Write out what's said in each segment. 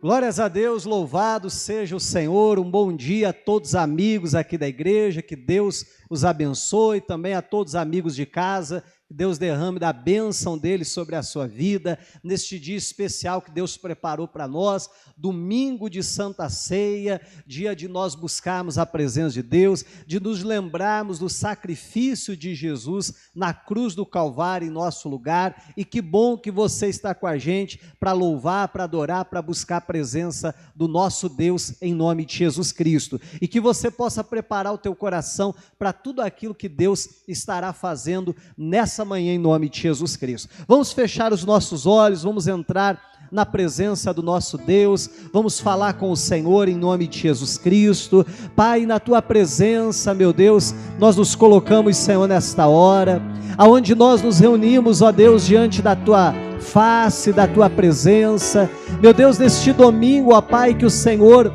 Glórias a Deus, louvado seja o Senhor, um bom dia a todos os amigos aqui da igreja, que Deus os abençoe, também a todos os amigos de casa, que Deus derrame da bênção dele sobre a sua vida, neste dia especial que Deus preparou para nós, domingo de Santa Ceia, dia de nós buscarmos a presença de Deus, de nos lembrarmos do sacrifício de Jesus na cruz do Calvário em nosso lugar, e que bom que você está com a gente para louvar, para adorar, para buscar a presença do nosso Deus em nome de Jesus Cristo, e que você possa preparar o teu coração para tudo aquilo que Deus estará fazendo nessa manhã em nome de Jesus Cristo. Vamos fechar os nossos olhos, vamos entrar na presença do nosso Deus, vamos falar com o Senhor em nome de Jesus Cristo. Pai, na tua presença, meu Deus, nós nos colocamos, Senhor, nesta hora, aonde nós nos reunimos, ó Deus, diante da tua face, da tua presença, meu Deus, neste domingo, ó Pai, que o Senhor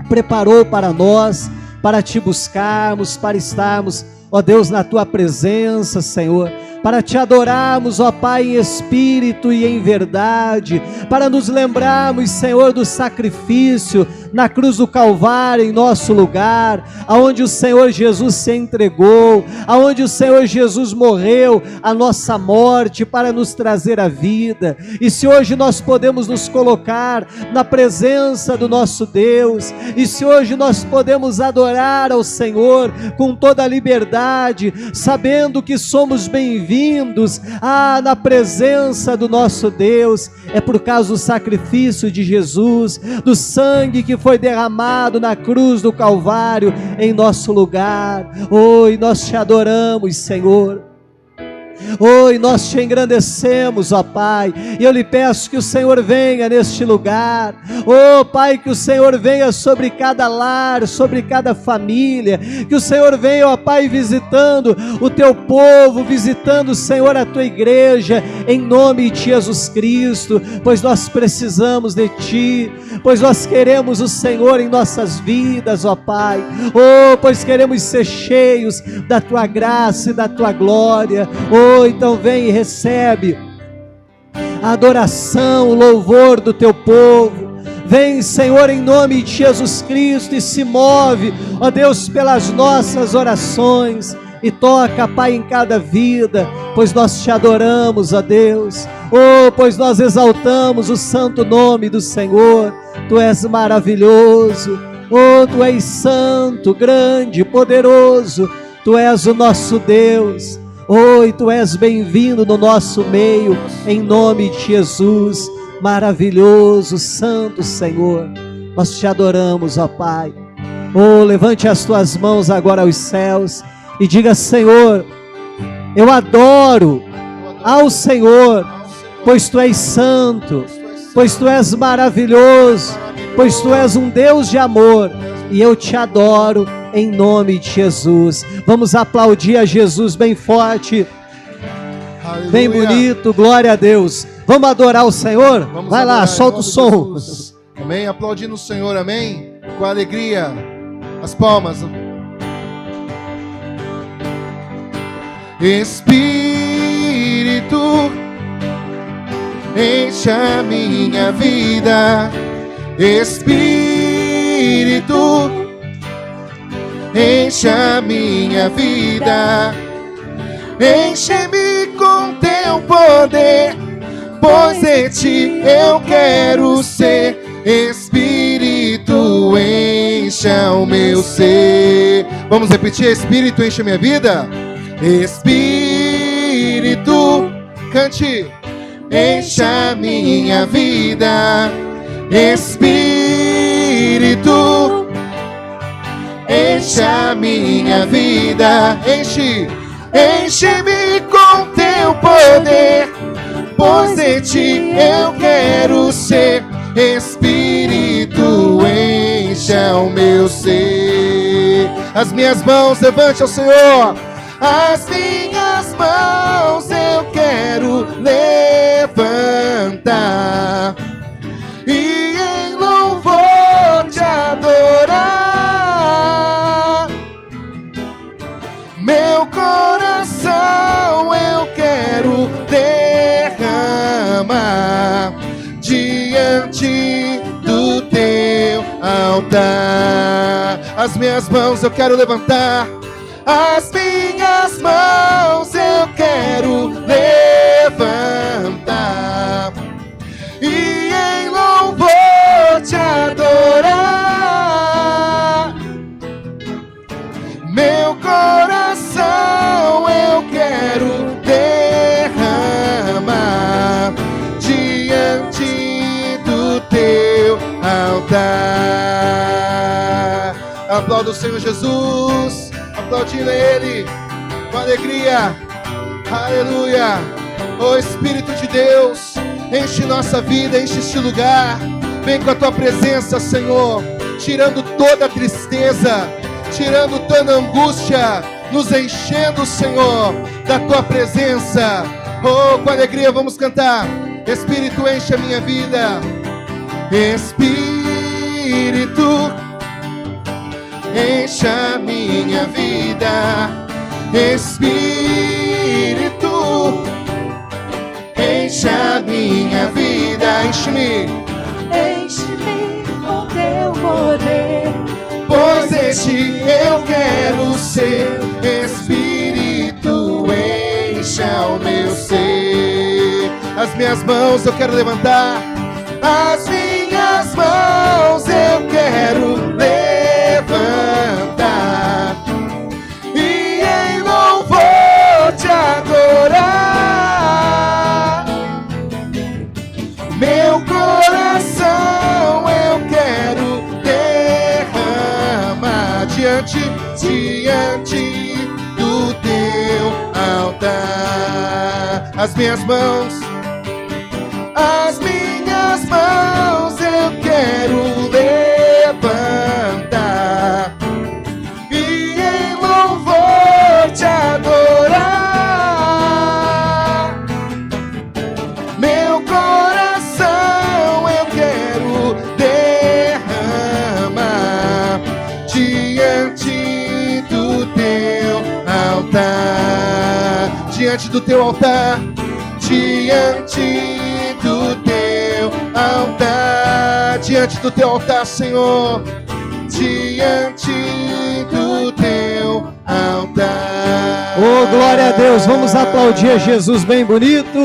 preparou para nós, para te buscarmos, para estarmos, ó Deus, na tua presença, Senhor, para te adorarmos, ó Pai, em espírito e em verdade, para nos lembrarmos, Senhor, do sacrifício na cruz do Calvário em nosso lugar, aonde o Senhor Jesus se entregou, aonde o Senhor Jesus morreu a nossa morte para nos trazer a vida. E se hoje nós podemos nos colocar na presença do nosso Deus, e se hoje nós podemos adorar ao Senhor com toda a liberdade, sabendo que somos bem-vindos na presença do nosso Deus, é por causa do sacrifício de Jesus, do sangue que foi derramado na cruz do Calvário em nosso lugar. E nós te adoramos, Senhor. E nós te engrandecemos, ó Pai, e eu lhe peço que o Senhor venha neste lugar, Pai, que o Senhor venha sobre cada lar, sobre cada família, que o Senhor venha, ó Pai, visitando o teu povo, visitando, Senhor, a tua igreja, em nome de Jesus Cristo, pois nós precisamos de ti, pois nós queremos o Senhor em nossas vidas, ó Pai, pois queremos ser cheios da tua graça e da tua glória. Então vem e recebe a adoração, o louvor do teu povo. Vem, Senhor, em nome de Jesus Cristo, e se move, ó Deus, pelas nossas orações, e toca, Pai, em cada vida, pois nós te adoramos, ó Deus, pois nós exaltamos o santo nome do Senhor. Tu és maravilhoso, tu és santo, grande, poderoso, tu és o nosso Deus. E tu és bem-vindo no nosso meio, em nome de Jesus, maravilhoso, santo Senhor, nós te adoramos, ó Pai. Levante as tuas mãos agora aos céus, e diga: Senhor, eu adoro ao Senhor, pois tu és santo, pois tu és maravilhoso, pois tu és um Deus de amor, e eu te adoro em nome de Jesus. Vamos aplaudir a Jesus bem forte, aleluia, bem bonito, glória a Deus. Vamos adorar o Senhor? Vamos vai adorar, lá, solta o som. Amém, aplaudindo o Senhor, amém, com alegria, as palmas. Espírito, enche a minha vida. Espírito, enche a minha vida. Enche-me com teu poder, pois de ti eu quero ser. Espírito, encha o meu ser. Vamos repetir: Espírito, enche a minha vida. Espírito, cante, enche a minha vida. Espírito, enche a minha vida. Enche-me com teu poder, pois de ti eu quero ser. Espírito, encha o meu ser. As minhas mãos levante ao Senhor. As minhas mãos eu quero levantar e em louvor te adorar. Meu coração eu quero derramar diante altar. As minhas mãos eu quero levantar, as minhas mãos eu quero levantar e em louvor te adorar. Meu coração eu quero derramar diante do teu altar. Aplauda o Senhor Jesus, aplaudindo Ele com alegria. Aleluia. Ó Espírito de Deus, enche nossa vida, enche este lugar. Vem com a tua presença, Senhor, tirando toda a tristeza, tirando toda a angústia, nos enchendo, Senhor, da tua presença. Oh, com alegria vamos cantar. Espírito, enche a minha vida. Espírito, enche a minha vida. Espírito, enche a minha vida. Enche-me, enche-me com teu poder, pois este eu quero ser. Espírito, encha o meu ser. As minhas mãos eu quero levantar, as minhas mãos eu quero levantar e em louvor te adorar. Meu coração eu quero derramar diante do teu altar. As minhas mãos eu quero levantar e em louvor te adorar. Meu coração eu quero derramar diante do teu altar. Diante do teu altar, diante do teu altar, diante do teu altar, Senhor, diante do teu altar. Oh, glória a Deus, vamos aplaudir a Jesus bem bonito.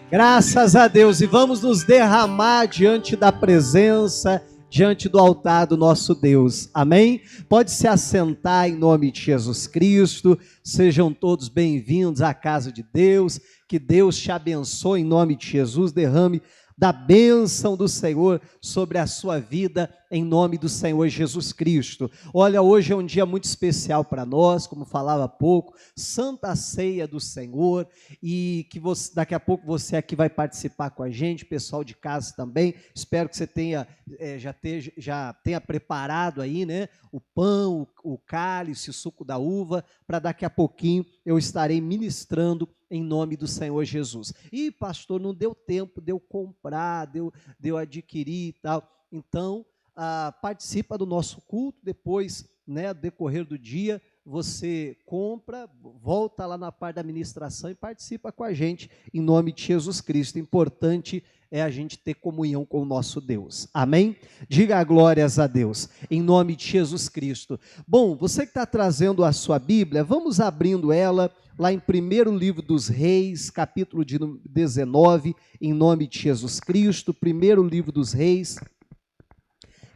Graças a Deus, e vamos nos derramar diante da presença, diante do altar do nosso Deus, amém? Pode se assentar em nome de Jesus Cristo. Sejam todos bem-vindos à casa de Deus. Que Deus te abençoe em nome de Jesus, derrame da bênção do Senhor sobre a sua vida, em nome do Senhor Jesus Cristo. Olha, hoje é um dia muito especial para nós, como falava há pouco, Santa Ceia do Senhor, e que daqui a pouco você aqui vai participar com a gente, pessoal de casa também. Espero que você já tenha preparado aí, né, o pão, o cálice, o suco da uva, para daqui a pouquinho eu estarei ministrando em nome do Senhor Jesus. E pastor, não deu tempo de eu comprar, de eu adquirir e tal. Então, participa do nosso culto, depois, né, decorrer do dia, você compra, volta lá na parte da administração e participa com a gente, em nome de Jesus Cristo. Importante é a gente ter comunhão com o nosso Deus, amém? Diga glórias a Deus, em nome de Jesus Cristo. Bom, você que está trazendo a sua Bíblia, vamos abrindo ela lá em 1º livro dos Reis, capítulo de 19, em nome de Jesus Cristo. 1º livro dos Reis,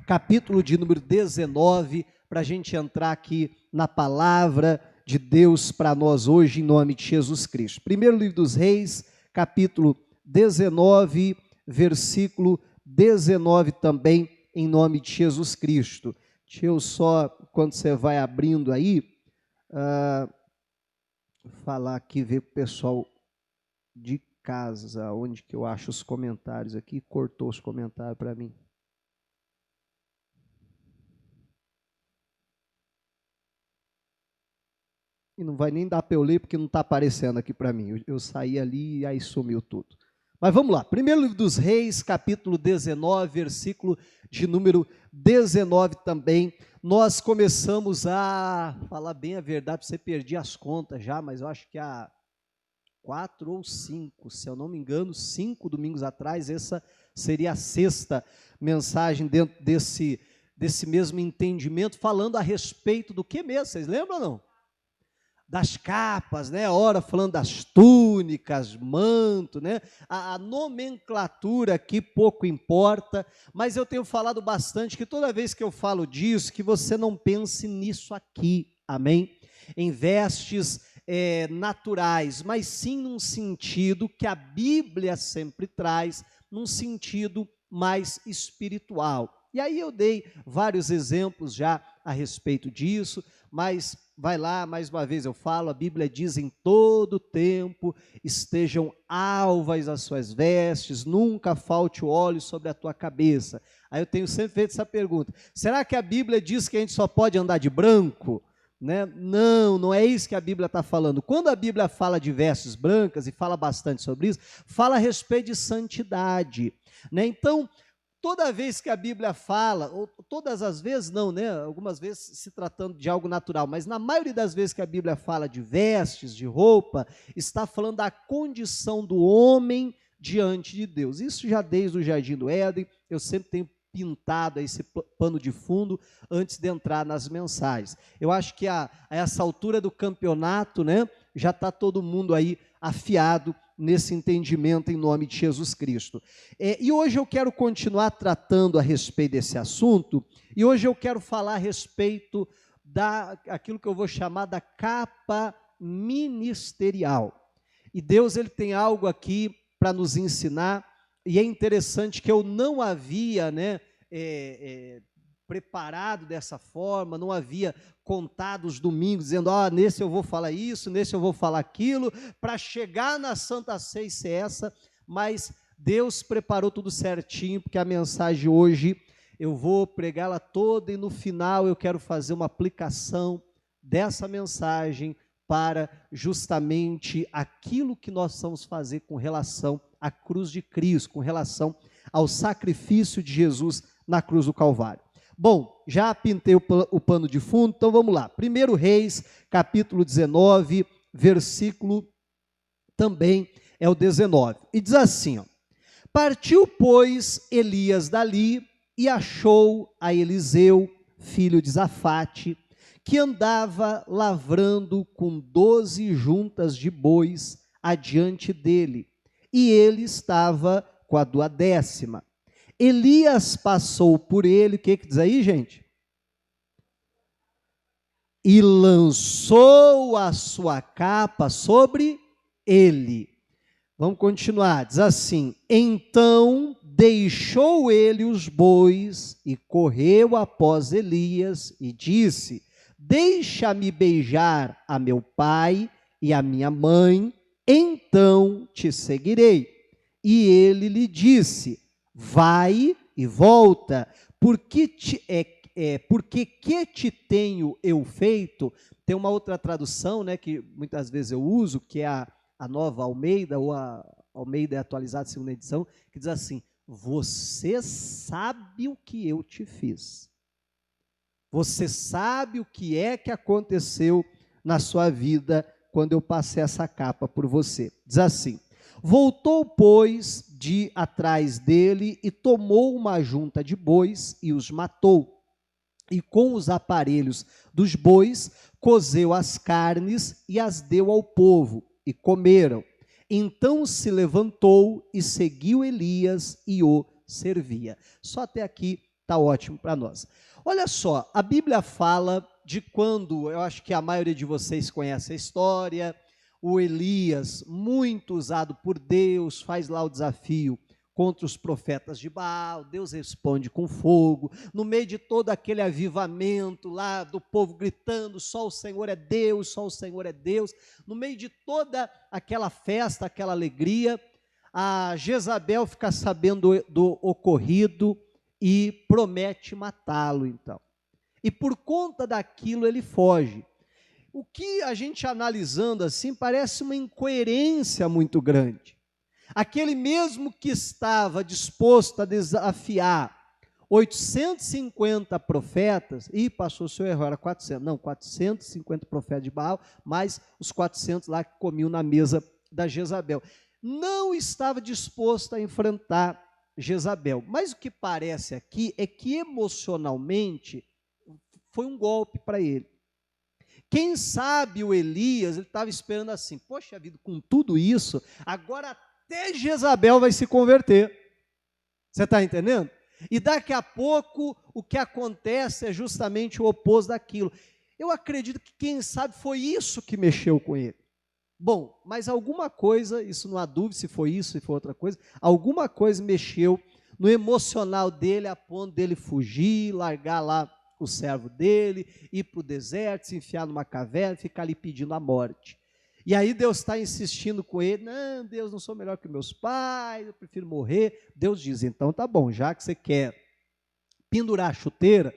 capítulo de número 19, para a gente entrar aqui na palavra de Deus para nós hoje, em nome de Jesus Cristo. 1º livro dos Reis, capítulo 19, versículo 19 também, em nome de Jesus Cristo. Deixa eu só, quando você vai abrindo aí, falar aqui, ver com o pessoal de casa, onde que eu acho os comentários aqui, cortou os comentários para mim. E não vai nem dar para eu ler, porque não está aparecendo aqui para mim. Eu saí ali e aí sumiu tudo. Mas vamos lá. 1º livro dos Reis, capítulo 19, versículo de número 19 também. Nós começamos a falar bem a verdade, você perdi as contas já, mas eu acho que há 4 ou 5, se eu não me engano, 5 domingos atrás, essa seria a 6ª mensagem dentro desse mesmo entendimento, falando a respeito do que mesmo? Vocês lembram ou não? Das capas, né? Ora falando das túnicas, manto, né? A nomenclatura aqui pouco importa, mas eu tenho falado bastante que toda vez que eu falo disso, que você não pense nisso aqui, amém? Em vestes naturais, mas sim num sentido que a Bíblia sempre traz, num sentido mais espiritual. E aí eu dei vários exemplos já a respeito disso, mas vai lá, mais uma vez eu falo, a Bíblia diz em todo tempo, estejam alvas as suas vestes, nunca falte o óleo sobre a tua cabeça. Aí eu tenho sempre feito essa pergunta, será que a Bíblia diz que a gente só pode andar de branco? Né? Não é isso que a Bíblia está falando. Quando a Bíblia fala de vestes brancas, e fala bastante sobre isso, fala a respeito de santidade. Né? Então, toda vez que a Bíblia fala, ou todas as vezes não, né? Algumas vezes se tratando de algo natural, mas na maioria das vezes que a Bíblia fala de vestes, de roupa, está falando da condição do homem diante de Deus. Isso já desde o Jardim do Éden, eu sempre tenho pintado esse pano de fundo antes de entrar nas mensagens. Eu acho que a essa altura do campeonato, né, já está todo mundo aí afiado nesse entendimento em nome de Jesus Cristo. E hoje eu quero continuar tratando a respeito desse assunto, e hoje eu quero falar a respeito daquilo que eu vou chamar da capa ministerial. E Deus, ele tem algo aqui para nos ensinar, e é interessante que eu não havia, né, preparado dessa forma, não havia contado os domingos, dizendo, nesse eu vou falar isso, nesse eu vou falar aquilo, para chegar na Santa Ceia e ser essa, mas Deus preparou tudo certinho, porque a mensagem de hoje, eu vou pregá-la toda, e no final eu quero fazer uma aplicação dessa mensagem para justamente aquilo que nós vamos fazer com relação à cruz de Cristo, com relação ao sacrifício de Jesus na cruz do Calvário. Bom, já pintei o pano de fundo, então vamos lá. 1 Reis, capítulo 19, versículo também é o 19. E diz assim, partiu, pois, Elias dali e achou a Eliseu, filho de Zafate, que andava lavrando com 12 juntas de bois adiante dele, e ele estava com a 12ª. Elias passou por ele, o que diz aí, gente? E lançou a sua capa sobre ele. Vamos continuar, diz assim, então deixou ele os bois e correu após Elias e disse, deixa-me beijar a meu pai e a minha mãe, então te seguirei. E ele lhe disse, vai e volta, porque que te tenho eu feito? Tem uma outra tradução, né, que muitas vezes eu uso, que é a Nova Almeida, ou a Almeida atualizada, segunda edição, que diz assim, você sabe o que eu te fiz. Você sabe o que é que aconteceu na sua vida quando eu passei essa capa por você. Diz assim, voltou, pois, de atrás dele e tomou uma junta de bois e os matou. E com os aparelhos dos bois, cozeu as carnes e as deu ao povo, e comeram. Então se levantou e seguiu Elias e o servia. Só até aqui está ótimo para nós. Olha só, a Bíblia fala de quando, eu acho que a maioria de vocês conhece a história, o Elias, muito usado por Deus, faz lá o desafio contra os profetas de Baal, Deus responde com fogo, no meio de todo aquele avivamento lá do povo gritando, só o Senhor é Deus, só o Senhor é Deus, no meio de toda aquela festa, aquela alegria, a Jezabel fica sabendo do ocorrido e promete matá-lo então. E por conta daquilo ele foge. O que a gente analisando assim parece uma incoerência muito grande. Aquele mesmo que estava disposto a desafiar 850 profetas, e passou o seu erro, era 400, não, 450 profetas de Baal, mais os 400 lá que comiam na mesa da Jezabel. Não estava disposto a enfrentar Jezabel. Mas o que parece aqui é que emocionalmente foi um golpe para ele. Quem sabe o Elias, ele estava esperando assim, poxa vida, com tudo isso, agora até Jezabel vai se converter. Você está entendendo? E daqui a pouco o que acontece é justamente o oposto daquilo. Eu acredito que quem sabe foi isso que mexeu com ele. Bom, mas alguma coisa, isso não há dúvida se foi isso, se foi outra coisa, alguma coisa mexeu no emocional dele a ponto dele fugir, largar lá o servo dele, ir para o deserto, se enfiar numa caverna, ficar ali pedindo a morte. E aí Deus está insistindo com ele, não, Deus, não sou melhor que meus pais, eu prefiro morrer. Deus diz, então tá bom, já que você quer pendurar a chuteira,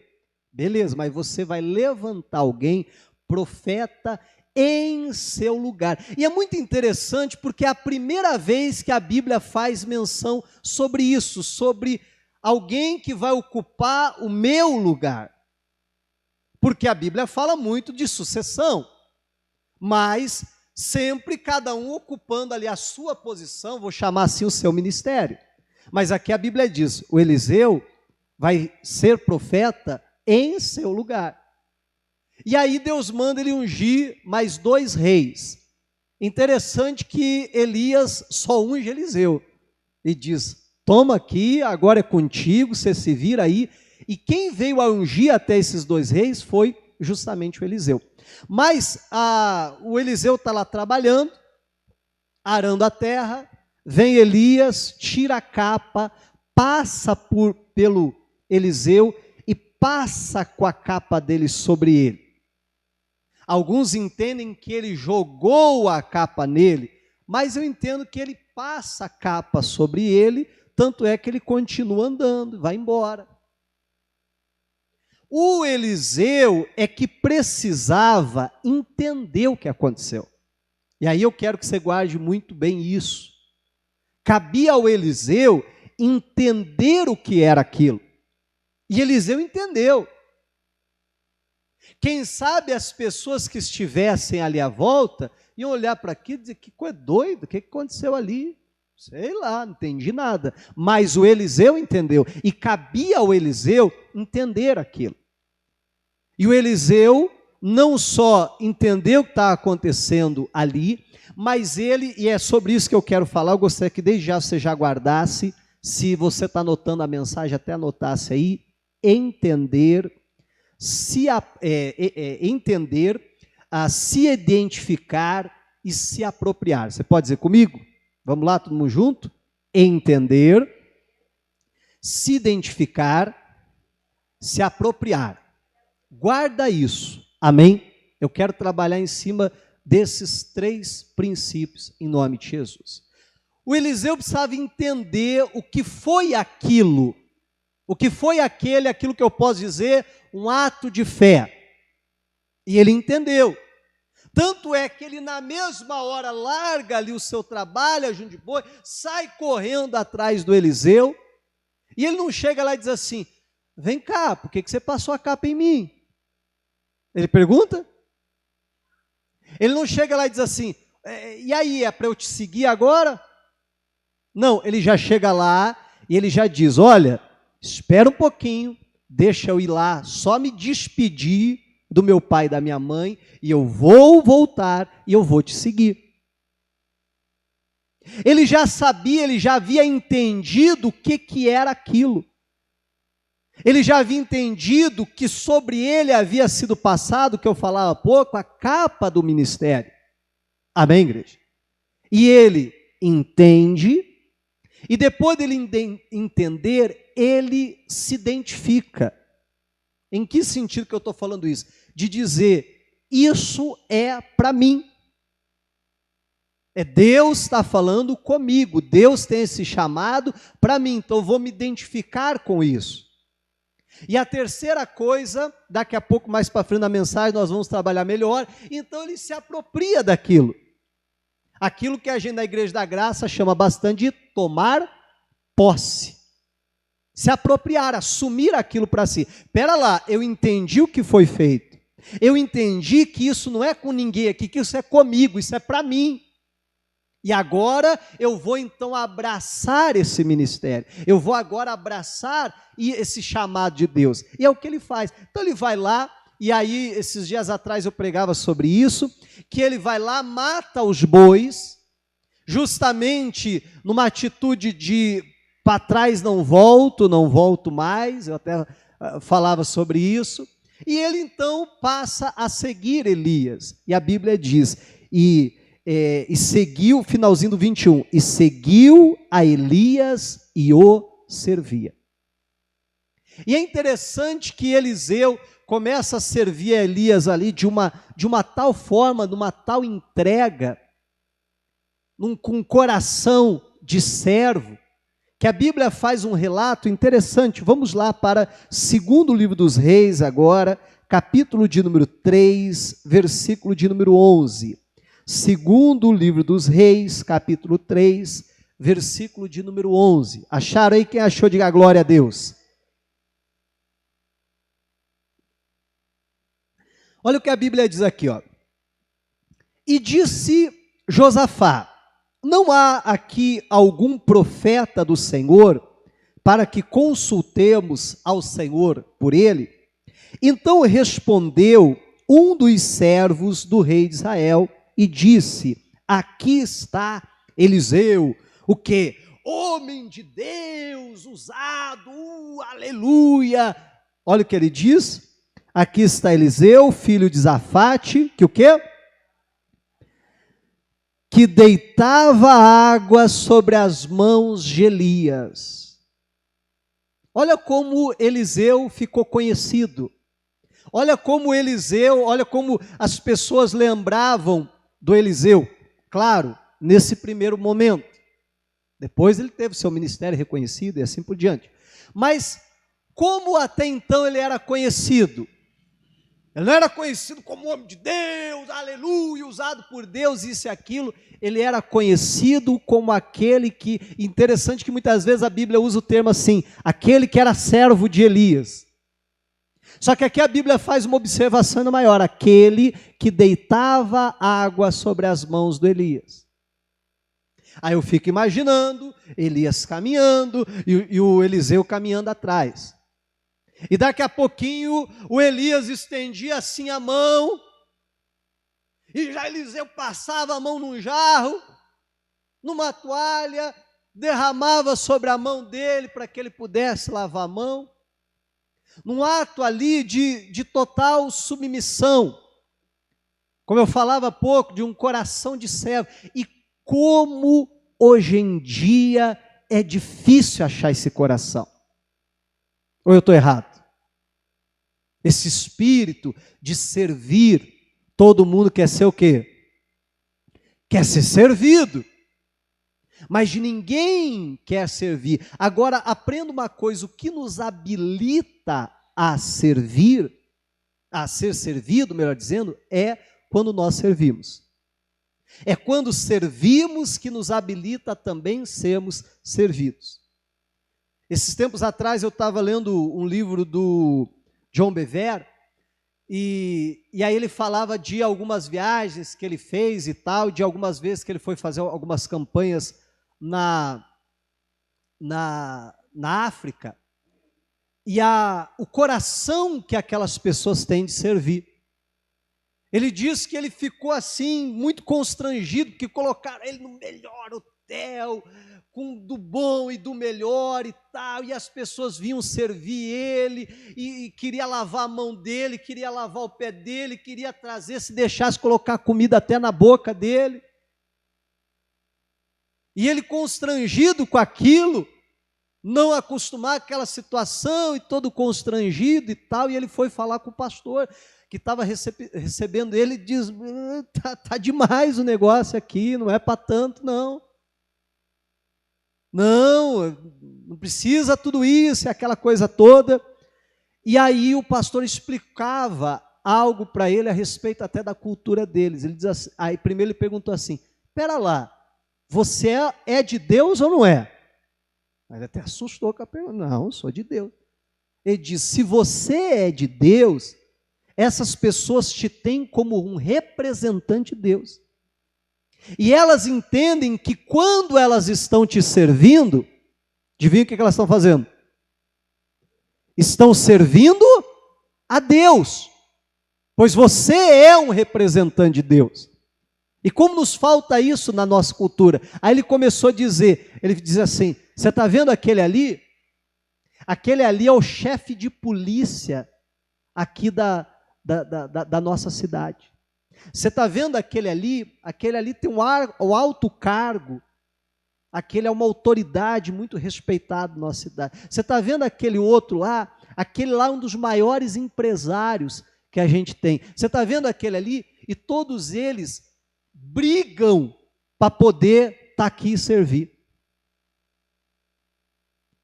beleza, mas você vai levantar alguém, profeta, em seu lugar. E é muito interessante porque é a primeira vez que a Bíblia faz menção sobre isso, sobre alguém que vai ocupar o meu lugar. Porque a Bíblia fala muito de sucessão, mas sempre cada um ocupando ali a sua posição, vou chamar assim o seu ministério. Mas aqui a Bíblia diz, o Eliseu vai ser profeta em seu lugar. E aí Deus manda ele ungir mais 2 reis. Interessante que Elias só unge Eliseu. E diz, toma aqui, agora é contigo, você se vira aí. E quem veio a ungir até esses 2 reis foi justamente o Eliseu. Mas o Eliseu está lá trabalhando, arando a terra, vem Elias, tira a capa, passa pelo Eliseu e passa com a capa dele sobre ele. Alguns entendem que ele jogou a capa nele, mas eu entendo que ele passa a capa sobre ele, tanto é que ele continua andando, vai embora. O Eliseu é que precisava entender o que aconteceu. E aí eu quero que você guarde muito bem isso. Cabia ao Eliseu entender o que era aquilo. E Eliseu entendeu. Quem sabe as pessoas que estivessem ali à volta iam olhar para aquilo e dizer, que coisa doida, o que aconteceu ali? Sei lá, não entendi nada. Mas o Eliseu entendeu, e cabia ao Eliseu entender aquilo. E o Eliseu não só entendeu o que estava acontecendo ali, mas ele, e é sobre isso que eu quero falar, eu gostaria que desde já você já guardasse, se você está anotando a mensagem, até anotasse aí, entender, se identificar e se apropriar. Você pode dizer comigo? Vamos lá, todo mundo junto? Entender, se identificar, se apropriar. Guarda isso, amém? Eu quero trabalhar em cima desses 3 princípios, em nome de Jesus. O Eliseu precisava entender o que foi aquilo, o que foi aquilo que eu posso dizer, um ato de fé. E ele entendeu. Tanto é que ele na mesma hora larga ali o seu trabalho, a junto de boi, sai correndo atrás do Eliseu, e ele não chega lá e diz assim, vem cá, por que você passou a capa em mim? Ele pergunta? Ele não chega lá e diz assim, e aí, é para eu te seguir agora? Não, ele já chega lá e ele já diz, olha, espera um pouquinho, deixa eu ir lá, só me despedir do meu pai e da minha mãe, e eu vou voltar e eu vou te seguir. Ele já sabia, ele já havia entendido o que era aquilo. Ele já havia entendido que sobre ele havia sido passado, que eu falava há pouco, a capa do ministério. Amém, igreja? E ele entende, e depois dele entender, ele se identifica. Em que sentido que eu estou falando isso? De dizer, isso é para mim. Deus está falando comigo, Deus tem esse chamado para mim, então eu vou me identificar com isso. E a terceira coisa, daqui a pouco mais para frente na mensagem nós vamos trabalhar melhor, então ele se apropria daquilo. Aquilo que a gente da Igreja da Graça chama bastante de tomar posse. Se apropriar, assumir aquilo para si. Espera lá, eu entendi o que foi feito. Eu entendi que isso não é com ninguém aqui, que isso é comigo, isso é para mim. E agora eu vou então abraçar esse ministério. Eu vou agora abraçar esse chamado de Deus. E é o que ele faz. Então ele vai lá, e aí esses dias atrás eu pregava sobre isso, que ele vai lá, mata os bois, justamente numa atitude de para trás não volto mais, eu até falava sobre isso. E ele então passa a seguir Elias. E a Bíblia diz, e seguiu, finalzinho do 21, e seguiu a Elias e o servia. E é interessante que Eliseu começa a servir a Elias ali de uma tal forma, de uma tal entrega, com um coração de servo, que a Bíblia faz um relato interessante. Vamos lá para 2º livro dos Reis agora, capítulo de número 3, versículo de número 11. 2º livro dos Reis, capítulo 3, versículo de número 11. Acharam aí? Quem achou, diga glória a Deus. Olha o que a Bíblia diz aqui, ó. E disse Josafá: não há aqui algum profeta do Senhor para que consultemos ao Senhor por ele? Então respondeu um dos servos do rei de Israel e disse: aqui está Eliseu, o que? Homem de Deus, usado, aleluia. Olha o que ele diz. Aqui está Eliseu, filho de Zafate, que o quê? Que deitava água sobre as mãos de Elias. Olha como Eliseu ficou conhecido. Olha como Eliseu, olha como as pessoas lembravam do Eliseu. Claro, nesse primeiro momento. Depois ele teve seu ministério reconhecido e assim por diante. Mas como até então ele era conhecido? Ele não era conhecido como homem de Deus, aleluia, usado por Deus, isso e aquilo. Ele era conhecido como aquele que, interessante que muitas vezes a Bíblia usa o termo assim, aquele que era servo de Elias. Só que aqui a Bíblia faz uma observação ainda maior, aquele que deitava água sobre as mãos do Elias. Aí eu fico imaginando Elias caminhando e o Eliseu caminhando atrás. E daqui a pouquinho o Elias estendia assim a mão, e já Eliseu passava a mão num jarro, numa toalha, derramava sobre a mão dele para que ele pudesse lavar a mão, num ato ali de total submissão, como eu falava há pouco, de um coração de servo. E como hoje em dia é difícil achar esse coração. Ou eu estou errado? Esse espírito de servir, todo mundo quer ser o quê? Quer ser servido. Mas de ninguém quer servir. Agora, aprenda uma coisa, o que nos habilita a servir, a ser servido, melhor dizendo, é quando nós servimos. É quando servimos que nos habilita também sermos servidos. Esses tempos atrás eu estava lendo um livro do John Bevere, e aí ele falava de algumas viagens que ele fez e tal, de algumas vezes que ele foi fazer algumas campanhas na África, e o coração que aquelas pessoas têm de servir. Ele diz que ele ficou assim, muito constrangido, porque colocaram ele no melhor hotel, com do bom e do melhor e tal, e as pessoas vinham servir ele, e queria lavar a mão dele, queria lavar o pé dele, queria trazer, se deixasse colocar comida até na boca dele. E ele constrangido com aquilo, não acostumar àquela situação, e todo constrangido e tal, e ele foi falar com o pastor, que estava recebendo ele, e diz, tá demais o negócio aqui, não é para tanto não. Não precisa tudo isso, aquela coisa toda. E aí o pastor explicava algo para ele a respeito até da cultura deles. Ele diz assim, aí primeiro ele perguntou assim, espera lá, você é de Deus ou não é? Ele até assustou com a pergunta, não, sou de Deus. Ele diz, se você é de Deus, essas pessoas te têm como um representante de Deus. E elas entendem que quando elas estão te servindo, adivinha o que elas estão fazendo? Estão servindo a Deus, pois você é um representante de Deus. E como nos falta isso na nossa cultura? Aí ele começou a dizer, ele diz assim, você está vendo aquele ali? Aquele ali é o chefe de polícia aqui da nossa cidade. Você está vendo aquele ali? Aquele ali tem um alto cargo, aquele é uma autoridade muito respeitada na nossa cidade. Você está vendo aquele outro lá? Aquele lá é um dos maiores empresários que a gente tem. Você está vendo aquele ali? E todos eles brigam para poder estar aqui e servir.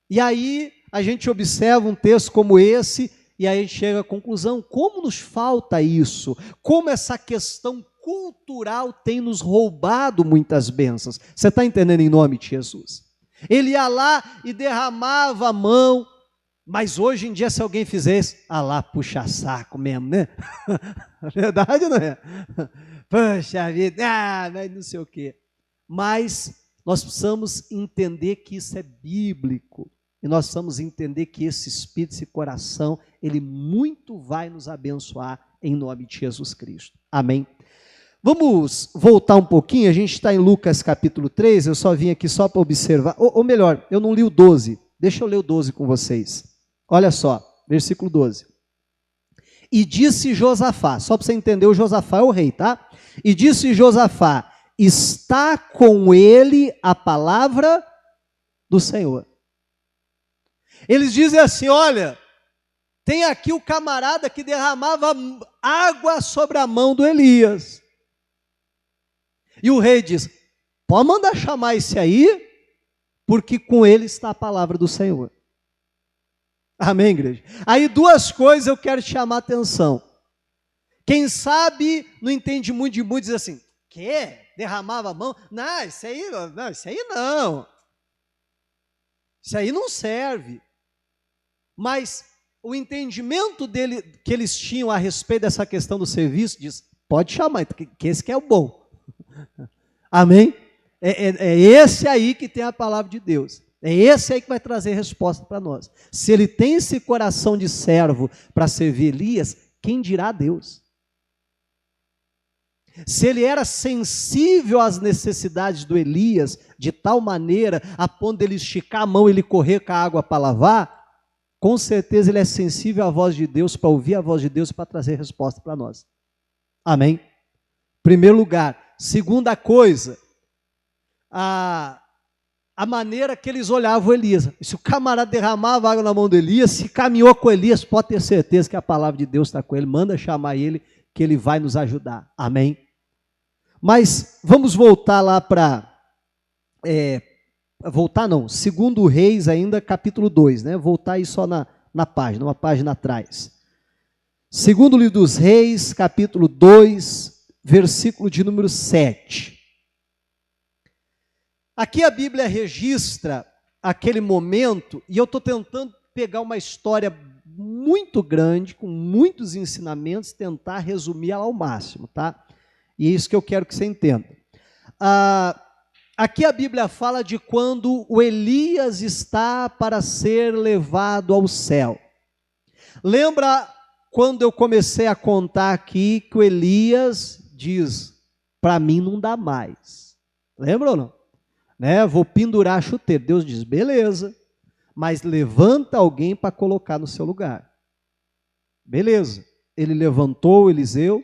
E aí a gente observa um texto como esse, e aí a gente chega à conclusão, como nos falta isso, como essa questão cultural tem nos roubado muitas bênçãos. Você está entendendo em nome de Jesus? Ele ia lá e derramava a mão, mas hoje em dia se alguém fizesse, lá puxa saco mesmo, né? Verdade, não é? Poxa vida, mas não sei o quê. Mas nós precisamos entender que isso é bíblico. E nós precisamos entender que esse espírito, esse coração, ele muito vai nos abençoar em nome de Jesus Cristo. Amém? Vamos voltar um pouquinho, a gente está em Lucas capítulo 3, eu só vim aqui só para observar, ou melhor, eu não li o 12, deixa eu ler o 12 com vocês. Olha só, versículo 12. E disse Josafá, só para você entender, o Josafá é o rei, tá? E disse Josafá, está com ele a palavra do Senhor. Eles dizem assim, olha, tem aqui o camarada que derramava água sobre a mão do Elias. E o rei diz, pode mandar chamar esse aí, porque com ele está a palavra do Senhor. Amém, igreja? Aí duas coisas eu quero te chamar a atenção. Quem sabe não entende muito de muito, diz assim, que? Derramava a mão? Não, isso aí não. Isso aí não serve. Mas o entendimento dele, que eles tinham a respeito dessa questão do serviço, diz, pode chamar, que esse que é o bom. Amém? É esse aí que tem a palavra de Deus. É esse aí que vai trazer resposta para nós. Se ele tem esse coração de servo para servir Elias, quem dirá Deus? Se ele era sensível às necessidades do Elias, de tal maneira, a ponto de ele esticar a mão e ele correr com a água para lavar, com certeza ele é sensível à voz de Deus, para ouvir a voz de Deus e para trazer resposta para nós. Amém? Primeiro lugar. Segunda coisa, a maneira que eles olhavam o Elias. Se o camarada derramava água na mão do Elias, se caminhou com Elias, pode ter certeza que a palavra de Deus está com ele. Manda chamar ele, que ele vai nos ajudar. Amém? Mas vamos voltar lá para... Segundo Reis ainda, capítulo 2, né? Voltar aí só na página, uma página atrás. Segundo livro dos Reis, capítulo 2, versículo de número 7. Aqui a Bíblia registra aquele momento, e eu estou tentando pegar uma história muito grande, com muitos ensinamentos, tentar resumir ela ao máximo, tá? E é isso que eu quero que você entenda. Aqui a Bíblia fala de quando o Elias está para ser levado ao céu. Lembra quando eu comecei a contar aqui que o Elias diz, para mim não dá mais. Lembra ou não? Né? Vou pendurar a chuteira. Deus diz, beleza, mas levanta alguém para colocar no seu lugar. Beleza. Ele levantou o Eliseu,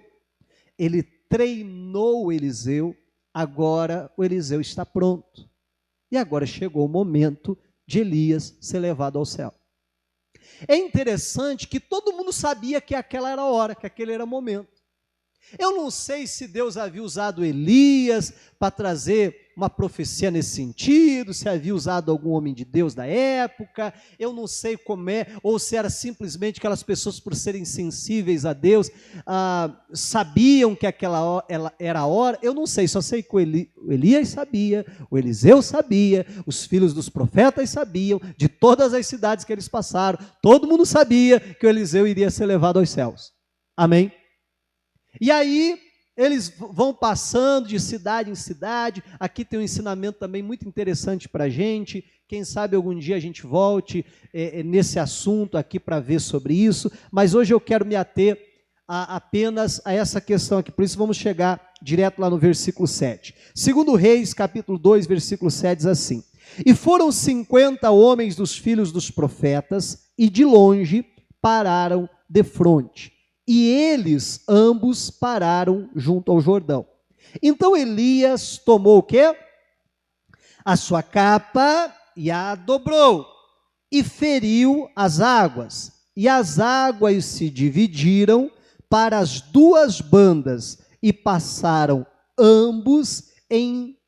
ele treinou o Eliseu, agora o Eliseu está pronto. E agora chegou o momento de Elias ser levado ao céu. É interessante que todo mundo sabia que aquela era a hora, que aquele era o momento. Eu não sei se Deus havia usado Elias para trazer uma profecia nesse sentido, se havia usado algum homem de Deus da época, eu não sei como é, ou se era simplesmente aquelas pessoas, por serem sensíveis a Deus, sabiam que aquela era a hora, eu não sei, só sei que o Elias sabia, o Eliseu sabia, os filhos dos profetas sabiam, de todas as cidades que eles passaram, todo mundo sabia que o Eliseu iria ser levado aos céus. Amém? E aí, eles vão passando de cidade em cidade. Aqui tem um ensinamento também muito interessante para a gente. Quem sabe algum dia a gente volte nesse assunto aqui para ver sobre isso. Mas hoje eu quero me ater apenas a essa questão aqui. Por isso vamos chegar direto lá no versículo 7. Segundo Reis, capítulo 2, versículo 7, diz assim: E foram 50 homens dos filhos dos profetas, e de longe pararam defronte. E eles ambos pararam junto ao Jordão. Então Elias tomou o quê? A sua capa e a dobrou, e feriu as águas. E as águas se dividiram para as duas bandas, e passaram ambos em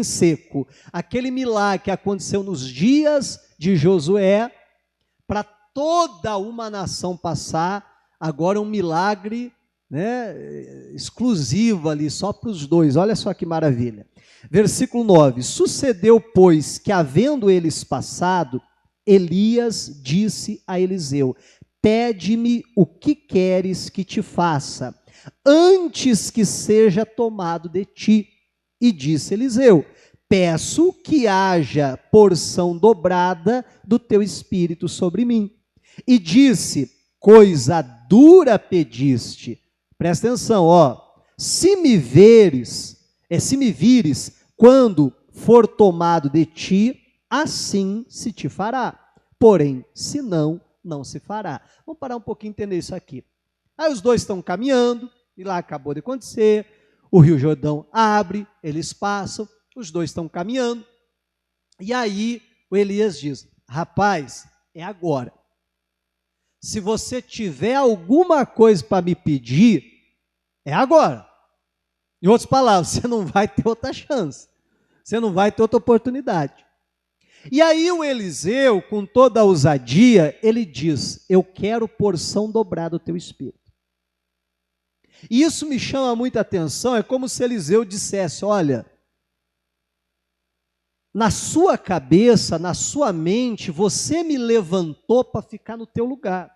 seco. Aquele milagre que aconteceu nos dias de Josué, para toda uma nação passar, agora um milagre, né, exclusivo ali, só para os dois. Olha só que maravilha. Versículo 9: Sucedeu, pois, que havendo eles passado, Elias disse a Eliseu: Pede-me o que queres que te faça, antes que seja tomado de ti. E disse Eliseu: Peço que haja porção dobrada do teu espírito sobre mim. E disse: Coisa dura pediste. Presta atenção, ó. Se me vires, quando for tomado de ti, assim se te fará. Porém, se não, não se fará. Vamos parar um pouquinho e entender isso aqui. Aí os dois estão caminhando, e lá acabou de acontecer, o Rio Jordão abre, eles passam, os dois estão caminhando, e aí o Elias diz: Rapaz, é agora. Se você tiver alguma coisa para me pedir, é agora. Em outras palavras, você não vai ter outra chance. Você não vai ter outra oportunidade. E aí o Eliseu, com toda a ousadia, ele diz: Eu quero porção dobrada do teu espírito. E isso me chama muita atenção. É como se Eliseu dissesse: Olha, na sua cabeça, na sua mente, você me levantou para ficar no teu lugar,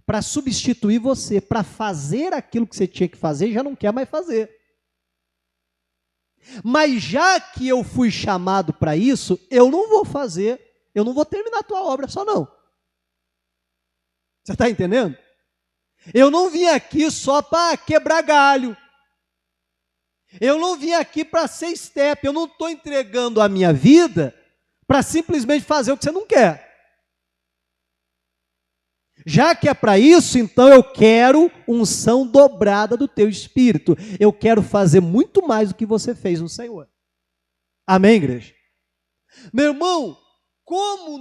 para substituir você, para fazer aquilo que você tinha que fazer e já não quer mais fazer. Mas já que eu fui chamado para isso, eu não vou fazer, eu não vou terminar a tua obra só não. Você está entendendo? Eu não vim aqui só para quebrar galho. Eu não vim aqui para ser step. Eu não estou entregando a minha vida para simplesmente fazer o que você não quer. Já que é para isso, então eu quero unção dobrada do teu espírito. Eu quero fazer muito mais do que você fez no Senhor. Amém, igreja? Meu irmão, como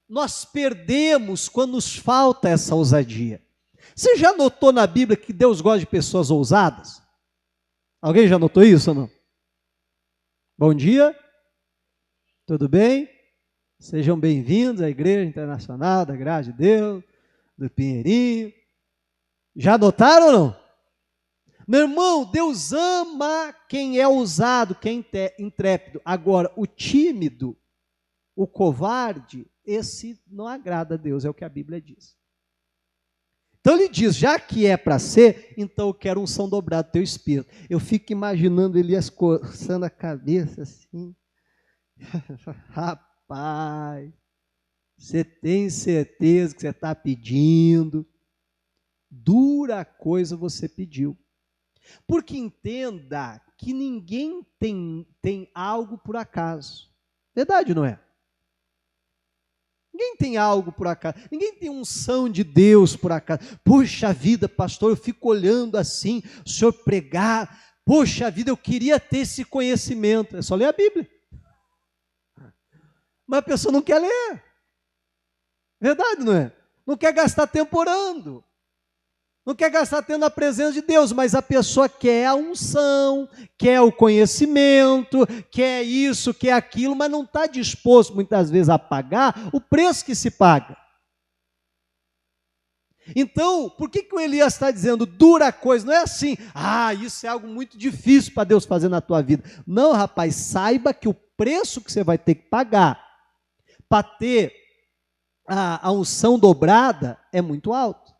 nós perdemos quando nos falta essa ousadia? Você já notou na Bíblia que Deus gosta de pessoas ousadas? Alguém já notou isso ou não? Bom dia, tudo bem? Sejam bem-vindos à Igreja Internacional da Graça de Deus, do Pinheirinho. Já notaram ou não? Meu irmão, Deus ama quem é ousado, quem é intrépido. Agora, o tímido, o covarde, esse não agrada a Deus, é o que a Bíblia diz. Então ele diz: já que é para ser, então eu quero unção dobrada do teu espírito. Eu fico imaginando Elias coçando a cabeça assim. Rapaz, você tem certeza que você está pedindo? Dura coisa você pediu. Porque entenda que ninguém tem algo por acaso. Verdade, não é? Ninguém tem algo por acaso. Ninguém tem unção de Deus por acaso. Poxa vida, pastor, eu fico olhando assim, o senhor pregar. Poxa vida, eu queria ter esse conhecimento. É só ler a Bíblia. Mas a pessoa não quer ler. Verdade, não é? Não quer gastar tempo orando. Não quer gastar tempo na presença de Deus, mas a pessoa quer a unção, quer o conhecimento, quer isso, quer aquilo, mas não está disposto muitas vezes a pagar o preço que se paga. Então, por que o Elias está dizendo dura coisa? Não é assim, isso é algo muito difícil para Deus fazer na tua vida. Não, rapaz, saiba que o preço que você vai ter que pagar para ter a unção dobrada é muito alto.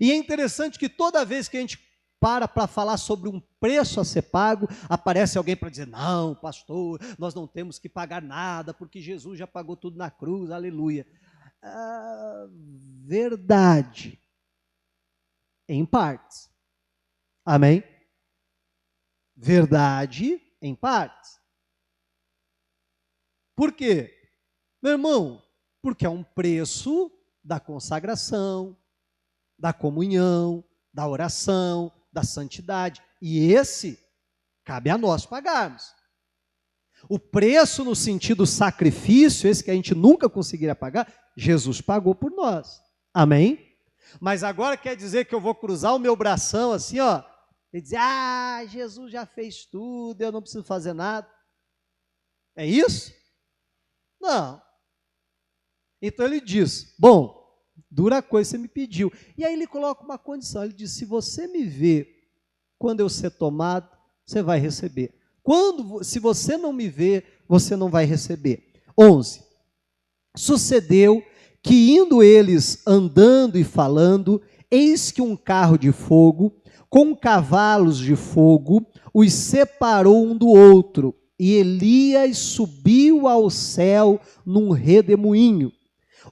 E é interessante que toda vez que a gente para falar sobre um preço a ser pago, aparece alguém para dizer, não, pastor, nós não temos que pagar nada, porque Jesus já pagou tudo na cruz, aleluia. Verdade, em partes. Amém? Verdade, em partes. Por quê? Meu irmão, porque é um preço da consagração, da comunhão, da oração, da santidade. E esse cabe a nós pagarmos. O preço no sentido sacrifício, esse que a gente nunca conseguiria pagar, Jesus pagou por nós. Amém? Mas agora quer dizer que eu vou cruzar o meu bração assim, ó, e dizer, Jesus já fez tudo, eu não preciso fazer nada. É isso? Não. Então ele diz, bom, dura coisa você me pediu. E aí ele coloca uma condição, ele diz, se você me vê quando eu ser tomado, você vai receber. Se você não me vê, você não vai receber. 11. Sucedeu que indo eles andando e falando, eis que um carro de fogo, com cavalos de fogo, os separou um do outro, e Elias subiu ao céu num redemoinho.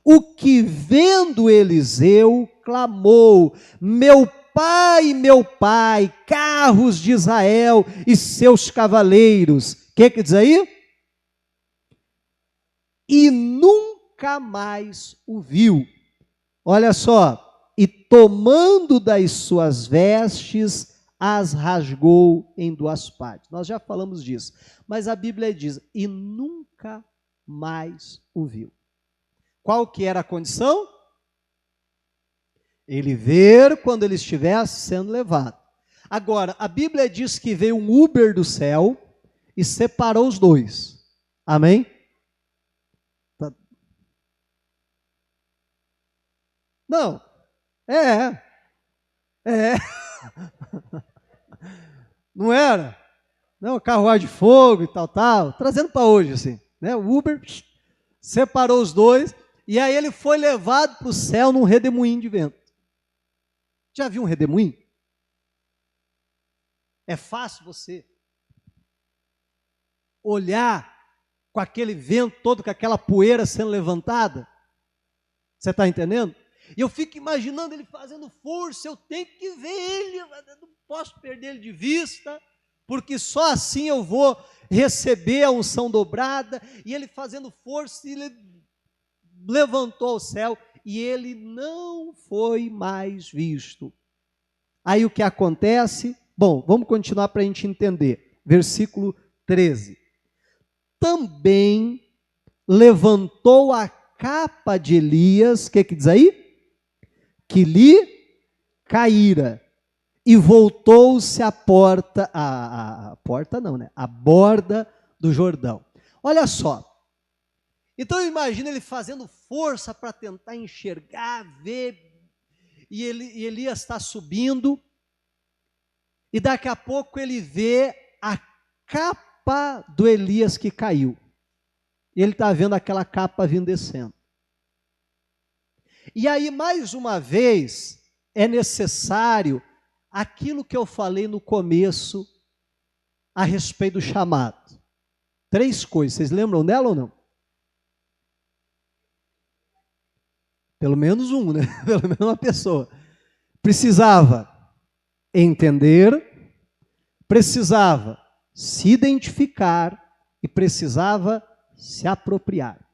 O que vendo Eliseu, clamou, meu pai, carros de Israel e seus cavaleiros. O que diz aí? E nunca mais o viu. Olha só, e tomando das suas vestes, as rasgou em duas partes. Nós já falamos disso, mas a Bíblia diz, e nunca mais o viu. Qual que era a condição? Ele ver quando ele estivesse sendo levado. Agora, a Bíblia diz que veio um Uber do céu e separou os dois. Amém? Não. Não era? Não, carruagem de fogo e tal. Trazendo para hoje, assim. Né? O Uber separou os dois e aí ele foi levado para o céu num redemoinho de vento. Já viu um redemoinho? É fácil você olhar com aquele vento todo, com aquela poeira sendo levantada? Você está entendendo? E eu fico imaginando ele fazendo força, eu tenho que ver ele, eu não posso perder ele de vista, porque só assim eu vou receber a unção dobrada, e ele fazendo força, ele levantou ao céu, e ele não foi mais visto. Aí o que acontece? Bom, vamos continuar para a gente entender. Versículo 13. Também levantou a capa de Elias, o que diz aí? Que lhe caíra, e voltou-se à porta, a porta não, né? A borda do Jordão. Olha só. Então eu imagino ele fazendo força para tentar enxergar, ver, e Elias está subindo, e daqui a pouco ele vê a capa do Elias que caiu. E ele está vendo aquela capa vindo descendo. E aí, mais uma vez, é necessário aquilo que eu falei no começo a respeito do chamado. 3 coisas, vocês lembram dela ou não? Pelo menos um, né? Pelo menos uma pessoa. Precisava entender, precisava se identificar e precisava se apropriar.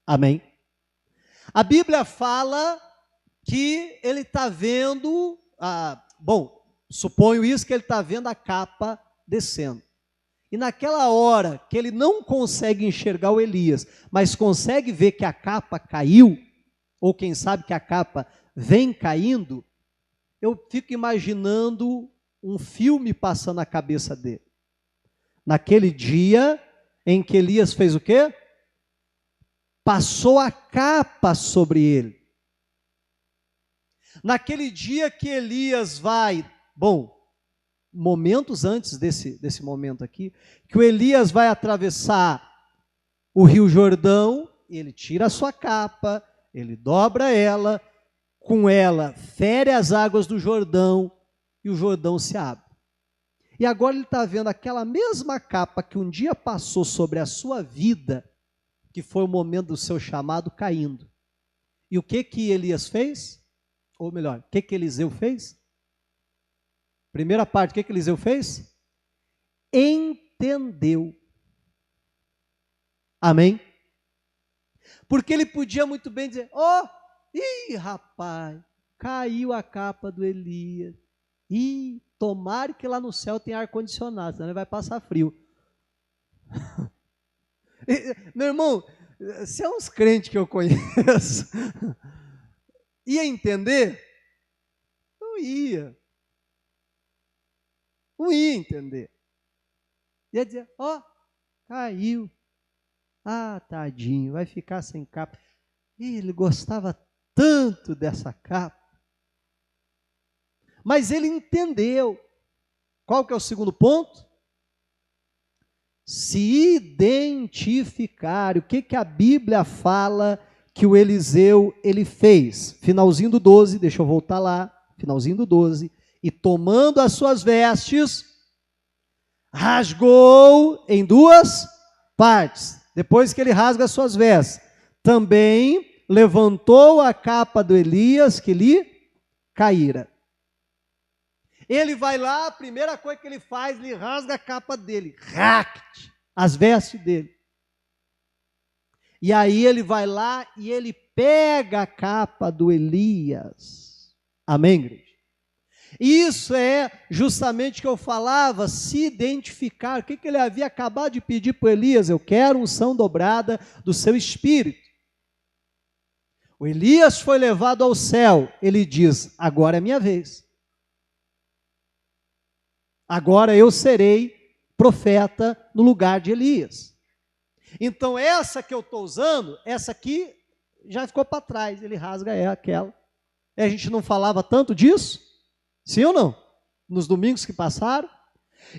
Amém? A Bíblia fala que ele está vendo, suponho isso, que ele está vendo a capa descendo. E naquela hora que ele não consegue enxergar o Elias, mas consegue ver que a capa caiu, ou quem sabe que a capa vem caindo, eu fico imaginando um filme passando na cabeça dele. Naquele dia em que Elias fez o quê? Passou a capa sobre ele. Naquele dia que Elias vai, momentos antes desse momento aqui, que o Elias vai atravessar o Rio Jordão, ele tira a sua capa, ele dobra ela, com ela fere as águas do Jordão e o Jordão se abre. E agora ele está vendo aquela mesma capa que um dia passou sobre a sua vida, que foi o momento do seu chamado, caindo. E o que Elias fez? Ou melhor, o que Eliseu fez? Primeira parte, o que Eliseu fez? Entendeu. Amém? Porque ele podia muito bem dizer, rapaz, caiu a capa do Elias. Tomara que lá no céu tem ar-condicionado, senão ele vai passar frio. Meu irmão, se é uns crentes que eu conheço, ia entender? Não ia. Não ia entender. Ia dizer, caiu. Tadinho, vai ficar sem capa. Ele gostava tanto dessa capa. Mas ele entendeu. Qual que é o segundo ponto? Se identificar. O que a Bíblia fala que o Eliseu ele fez? Finalzinho do 12, deixa eu voltar lá. Finalzinho do 12. E tomando as suas vestes, rasgou em duas partes. Depois que ele rasga as suas vestes, também levantou a capa do Elias que lhe caíra. Ele vai lá, a primeira coisa que ele faz, ele rasga a capa dele, as vestes dele. E aí ele vai lá e ele pega a capa do Elias. Amém, igreja? Isso é justamente o que eu falava, se identificar. O que ele havia acabado de pedir para Elias? Eu quero unção dobrada do seu espírito. O Elias foi levado ao céu, ele diz, agora é minha vez. Agora eu serei profeta no lugar de Elias. Então essa que eu estou usando, essa aqui já ficou para trás, ele rasga aquela. E a gente não falava tanto disso? Sim ou não? Nos domingos que passaram?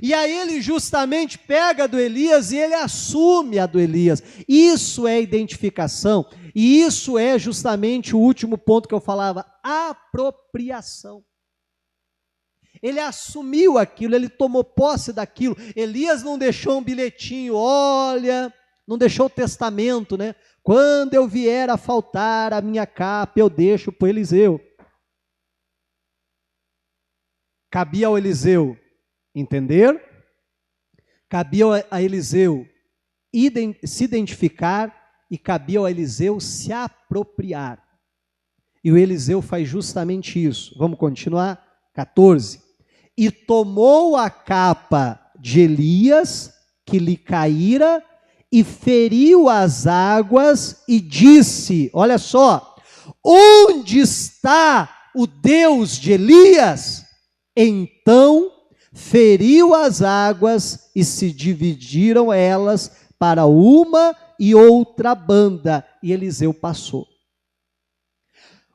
E aí ele justamente pega a do Elias e ele assume a do Elias. Isso é identificação. E isso é justamente o último ponto que eu falava, apropriação. Ele assumiu aquilo, ele tomou posse daquilo. Elias não deixou um bilhetinho, olha, não deixou o testamento, né? Quando eu vier a faltar a minha capa, eu deixo para o Eliseu. Cabia ao Eliseu entender, cabia a Eliseu se identificar e cabia ao Eliseu se apropriar. E o Eliseu faz justamente isso. Vamos continuar? 14. E tomou a capa de Elias, que lhe caíra, e feriu as águas e disse, olha só, onde está o Deus de Elias? Então feriu as águas e se dividiram elas para uma e outra banda, e Eliseu passou.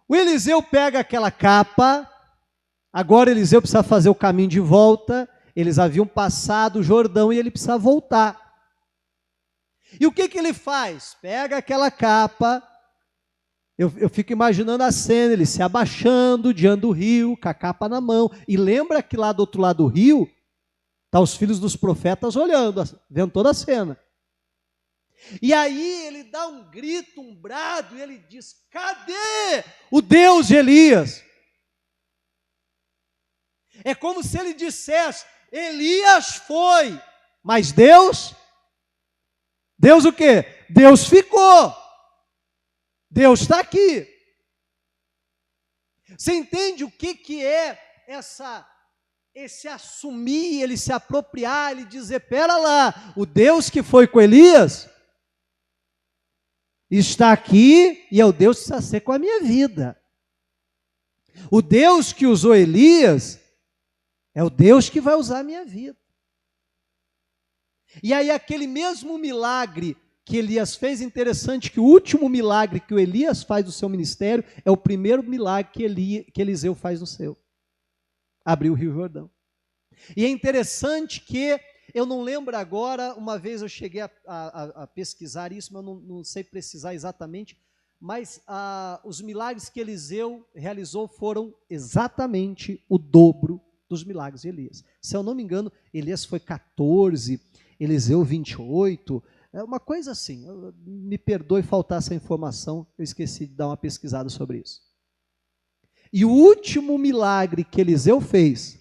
O Eliseu pega aquela capa, agora Eliseu precisa fazer o caminho de volta, eles haviam passado o Jordão e ele precisa voltar. E o que ele faz? Pega aquela capa, eu fico imaginando a cena, ele se abaixando diante do rio, com a capa na mão, e lembra que lá do outro lado do rio, tá os filhos dos profetas olhando, vendo toda a cena. E aí ele dá um grito, um brado, e ele diz, cadê o Deus de Elias? É como se ele dissesse, Elias foi, mas Deus o quê? Deus ficou. Deus está aqui. Você entende o que é esse assumir, ele se apropriar, ele dizer, pera lá, o Deus que foi com Elias está aqui e é o Deus que precisa ser com a minha vida. O Deus que usou Elias é o Deus que vai usar a minha vida. E aí aquele mesmo milagre que Elias fez, interessante que o último milagre que o Elias faz do seu ministério é o primeiro milagre que Eliseu faz no seu. Abriu o Rio Jordão. E é interessante que, eu não lembro agora, uma vez eu cheguei a pesquisar isso, mas eu não sei precisar exatamente, mas os milagres que Eliseu realizou foram exatamente o dobro dos milagres de Elias. Se eu não me engano, Elias foi 14, Eliseu 28, é uma coisa assim. Me perdoe faltar essa informação, eu esqueci de dar uma pesquisada sobre isso. E o último milagre que Eliseu fez,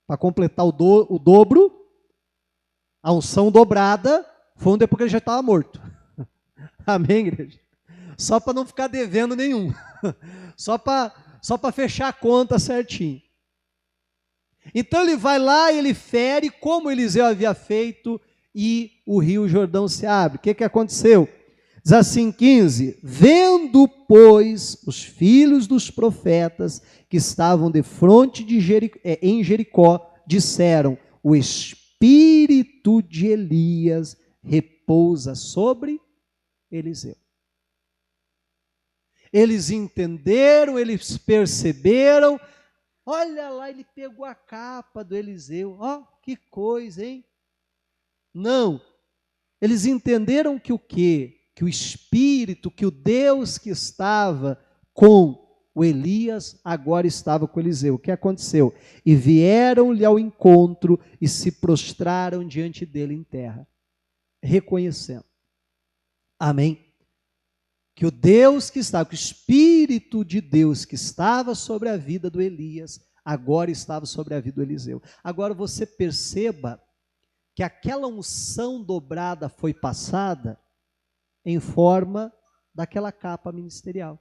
para completar o dobro, a unção dobrada, foi um depois que ele já estava morto. Amém, igreja? Só para não ficar devendo nenhum. Só para fechar a conta certinho. Então ele vai lá e ele fere como Eliseu havia feito e o rio Jordão se abre. O que aconteceu? Diz assim, 15, vendo, pois, os filhos dos profetas que estavam de fronte em Jericó, disseram, o espírito de Elias repousa sobre Eliseu. Eles entenderam, eles perceberam, olha lá, ele pegou a capa do Eliseu, ó, que coisa, hein? Não, eles entenderam que o quê? Que o Espírito, que o Deus que estava com o Elias, agora estava com Eliseu. O que aconteceu? E vieram-lhe ao encontro e se prostraram diante dele em terra, reconhecendo. Amém? Que o Deus que estava, que o Espírito de Deus que estava sobre a vida do Elias, agora estava sobre a vida do Eliseu. Agora você perceba que aquela unção dobrada foi passada em forma daquela capa ministerial,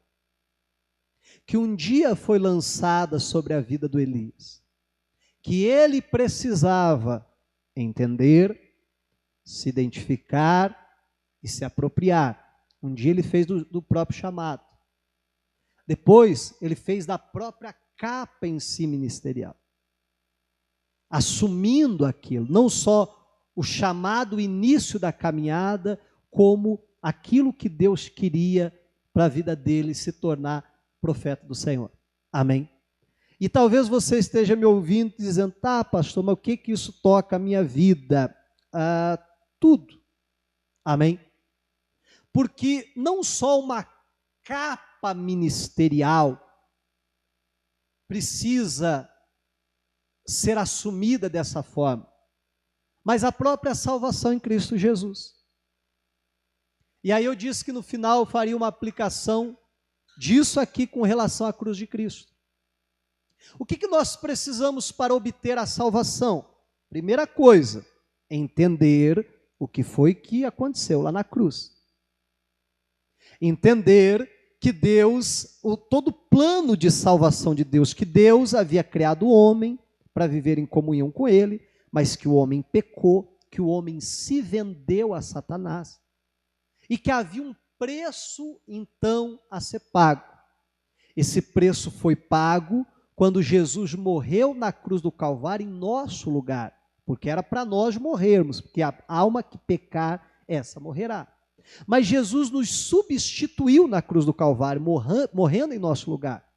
que um dia foi lançada sobre a vida do Elias, que ele precisava entender, se identificar e se apropriar. Um dia ele fez do próprio chamado. Depois, ele fez da própria capa em si ministerial. Assumindo aquilo, não só o chamado, o início da caminhada, como aquilo que Deus queria para a vida dele se tornar profeta do Senhor. Amém? E talvez você esteja me ouvindo dizendo, tá, pastor, mas o que isso toca a minha vida? Tudo. Amém? Porque não só uma capa ministerial precisa ser assumida dessa forma, mas a própria salvação em Cristo Jesus. E aí eu disse que no final eu faria uma aplicação disso aqui com relação à cruz de Cristo. O que nós precisamos para obter a salvação? Primeira coisa, entender o que foi que aconteceu lá na cruz. Entender que Deus, todo o plano de salvação de Deus, que Deus havia criado o homem para viver em comunhão com ele, mas que o homem pecou, que o homem se vendeu a Satanás, e que havia um preço, então, a ser pago. Esse preço foi pago quando Jesus morreu na cruz do Calvário em nosso lugar, porque era para nós morrermos, porque a alma que pecar, essa morrerá. Mas Jesus nos substituiu na cruz do Calvário, morrendo em nosso lugar,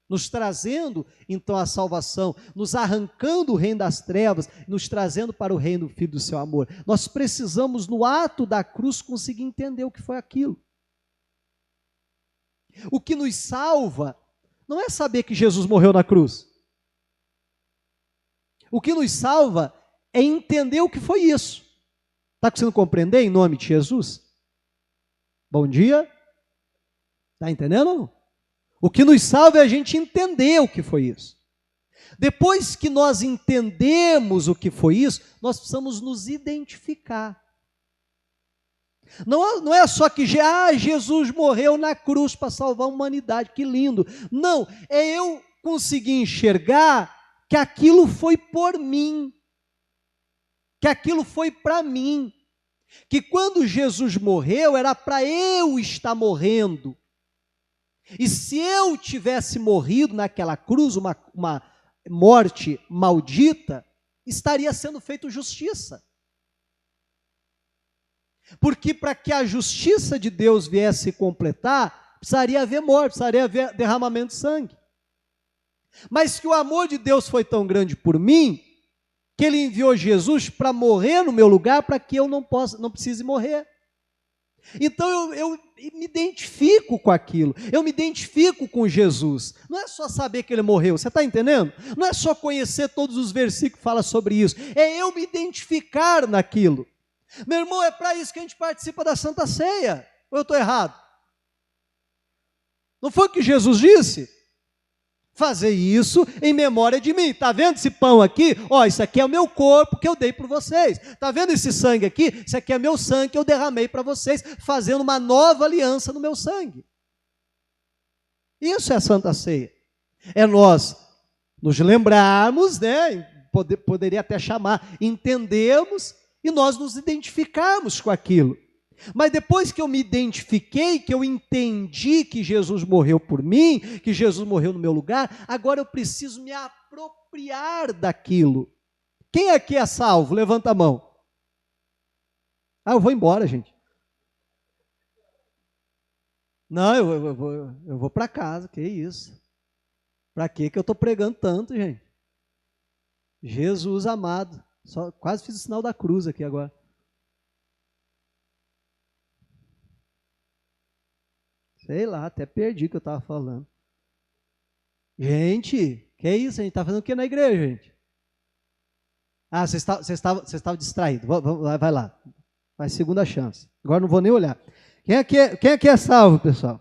nos trazendo, então, a salvação, nos arrancando o reino das trevas, nos trazendo para o reino do Filho do seu amor. Nós precisamos, no ato da cruz, conseguir entender o que foi aquilo. O que nos salva não é saber que Jesus morreu na cruz. O que nos salva é entender o que foi isso. Está conseguindo compreender em nome de Jesus? Bom dia. Está entendendo? O que nos salva é a gente entender o que foi isso. Depois que nós entendemos o que foi isso, nós precisamos nos identificar. Não é só que Jesus morreu na cruz para salvar a humanidade, que lindo. Não, é eu conseguir enxergar que aquilo foi por mim, que aquilo foi para mim, que quando Jesus morreu era para eu estar morrendo. E se eu tivesse morrido naquela cruz, uma morte maldita, estaria sendo feita justiça. Porque para que a justiça de Deus viesse completar, precisaria haver morte, precisaria haver derramamento de sangue. Mas que o amor de Deus foi tão grande por mim, que Ele enviou Jesus para morrer no meu lugar, para que eu não precise morrer. Então eu me identifico com aquilo, eu me identifico com Jesus. Não é só saber que ele morreu, você está entendendo? Não é só conhecer todos os versículos que falam sobre isso, é eu me identificar naquilo. Meu irmão, é para isso que a gente participa da Santa Ceia, ou eu estou errado? Não foi o que Jesus disse? Fazer isso em memória de mim. Está vendo esse pão aqui? Ó, isso aqui é o meu corpo que eu dei para vocês. Está vendo esse sangue aqui? Isso aqui é meu sangue que eu derramei para vocês, fazendo uma nova aliança no meu sangue. Isso é a Santa Ceia. É nós nos lembrarmos, né? Poderia até chamar, entendermos e nós nos identificarmos com aquilo. Mas depois que eu me identifiquei, que eu entendi que Jesus morreu por mim, que Jesus morreu no meu lugar, agora eu preciso me apropriar daquilo. Quem aqui é salvo? Levanta a mão. Ah, eu vou embora, gente. Não, eu vou para casa, que isso? Para que eu estou pregando tanto, gente? Jesus amado. Quase fiz o sinal da cruz aqui agora. Sei lá, até perdi o que eu estava falando. Gente, que é isso? A gente está fazendo o que na igreja, gente? Ah, você estava distraído. Vai lá. Vai, segunda chance. Agora não vou nem olhar. Quem aqui é salvo, pessoal?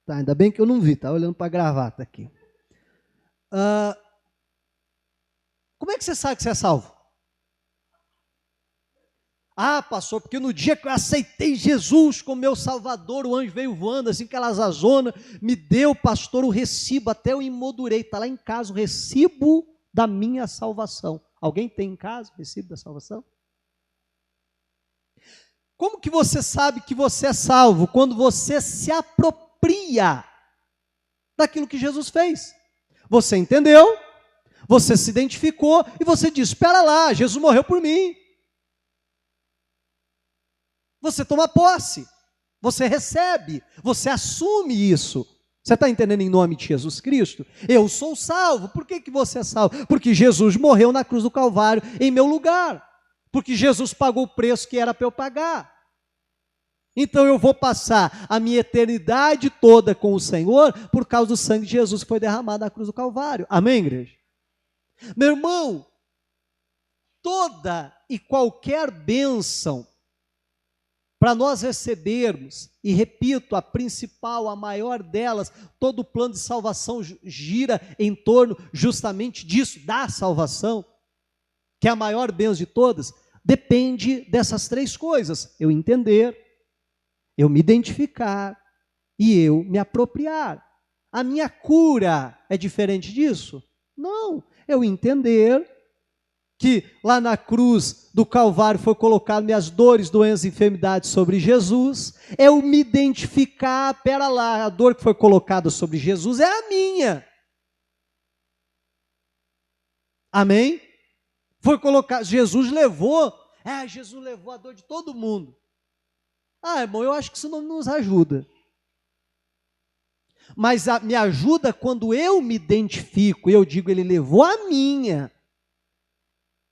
Tá, ainda bem que eu não vi, tá olhando para a gravata aqui. Como é que você sabe que você é salvo? Ah, pastor, porque no dia que eu aceitei Jesus como meu salvador, o anjo veio voando, assim, aquela zazona, me deu, pastor, o recibo, até eu emoldurei, está lá em casa o recibo da minha salvação. Alguém tem em casa o recibo da salvação? Como que você sabe que você é salvo? Quando você se apropria daquilo que Jesus fez. Você entendeu, você se identificou e você diz, espera lá, Jesus morreu por mim. Você toma posse, você recebe, você assume isso. Você está entendendo em nome de Jesus Cristo? Eu sou salvo. Por que você é salvo? Porque Jesus morreu na cruz do Calvário em meu lugar. Porque Jesus pagou o preço que era para eu pagar. Então eu vou passar a minha eternidade toda com o Senhor por causa do sangue de Jesus que foi derramado na cruz do Calvário. Amém, igreja? Meu irmão, toda e qualquer bênção para nós recebermos, e repito, a principal, a maior delas, todo o plano de salvação gira em torno justamente disso, da salvação, que é a maior bênção de todas, depende dessas três coisas: eu entender, eu me identificar e eu me apropriar. A minha cura é diferente disso? Não, eu entender que lá na cruz do Calvário foi colocado minhas dores, doenças e enfermidades sobre Jesus, eu me identificar, pera lá, a dor que foi colocada sobre Jesus é a minha. Amém? Foi colocado, Jesus levou a dor de todo mundo. Ah, irmão, eu acho que isso não nos ajuda. Mas me ajuda quando eu me identifico, eu digo, ele levou a minha.